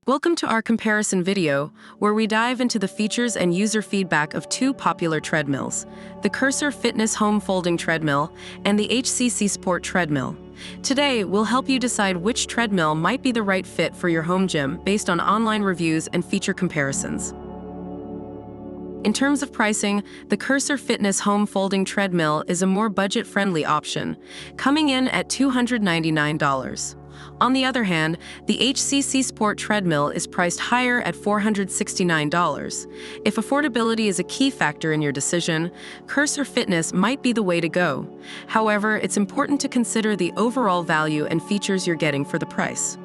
Welcome to our comparison video, where we dive into the features and user feedback of two popular treadmills, the Cursor Fitness Home Folding Treadmill and the Hccsport Treadmill. Today, we'll help you decide which treadmill might be the right fit for your home gym based on online reviews and feature comparisons. In terms of pricing, the Cursor Fitness Home Folding Treadmill is a more budget-friendly option, coming in at $299. On the other hand, the Hccsport Treadmill is priced higher at $469. If affordability is a key factor in your decision, Cursor Fitness might be the way to go. However, it's important to consider the overall value and features you're getting for the price.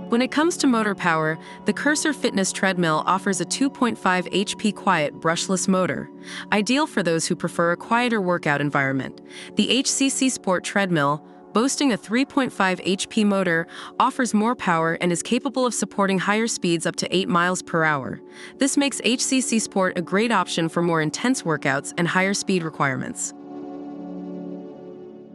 When it comes to motor power, the Cursor Fitness Treadmill offers a 2.5 HP quiet brushless motor, ideal for those who prefer a quieter workout environment. The Hccsport Treadmill, boasting a 3.5 HP motor, offers more power and is capable of supporting higher speeds up to 8 miles per hour. This makes Hccsport a great option for more intense workouts and higher speed requirements.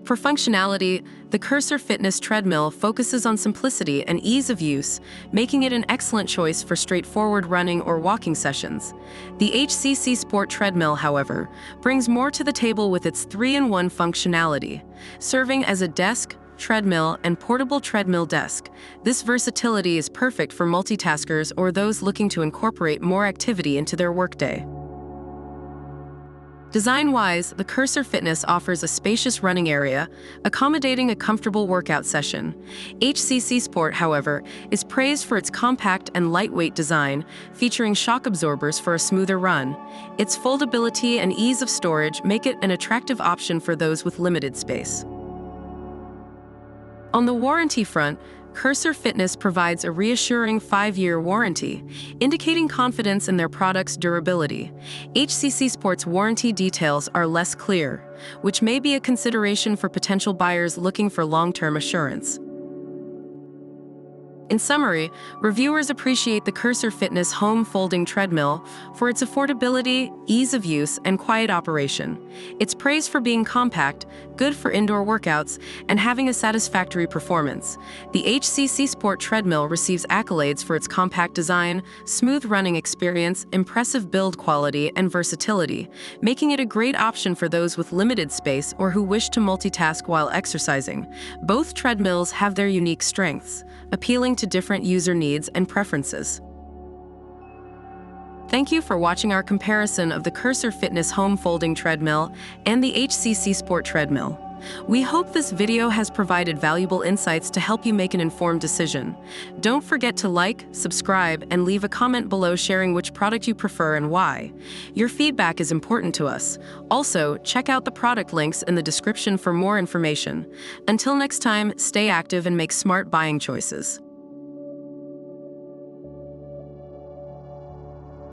For functionality, the Cursor Fitness Treadmill focuses on simplicity and ease of use, making it an excellent choice for straightforward running or walking sessions. The Hccsport Treadmill, however, brings more to the table with its 3-in-1 functionality, serving as a desk, treadmill, and portable treadmill desk. This versatility is perfect for multitaskers or those looking to incorporate more activity into their workday. Design-wise, the Cursor Fitness offers a spacious running area, accommodating a comfortable workout session. Hccsport, however, is praised for its compact and lightweight design, featuring shock absorbers for a smoother run. Its foldability and ease of storage make it an attractive option for those with limited space. On the warranty front, Cursor Fitness provides a reassuring 5-year warranty, indicating confidence in their product's durability. Hccsport's warranty details are less clear, which may be a consideration for potential buyers looking for long-term assurance. In summary, reviewers appreciate the Cursor Fitness Home Folding Treadmill for its affordability, ease of use, and quiet operation. It's praised for being compact, good for indoor workouts, and having a satisfactory performance. The Hccsport Treadmill receives accolades for its compact design, smooth running experience, impressive build quality, and versatility, making it a great option for those with limited space or who wish to multitask while exercising. Both treadmills have their unique strengths, appealing to different user needs and preferences. Thank you for watching our comparison of the Cursor Fitness Home Folding Treadmill and the Hccsport Treadmill. We hope this video has provided valuable insights to help you make an informed decision. Don't forget to like, subscribe, and leave a comment below sharing which product you prefer and why. Your feedback is important to us. Also, check out the product links in the description for more information. Until next time, stay active and make smart buying choices.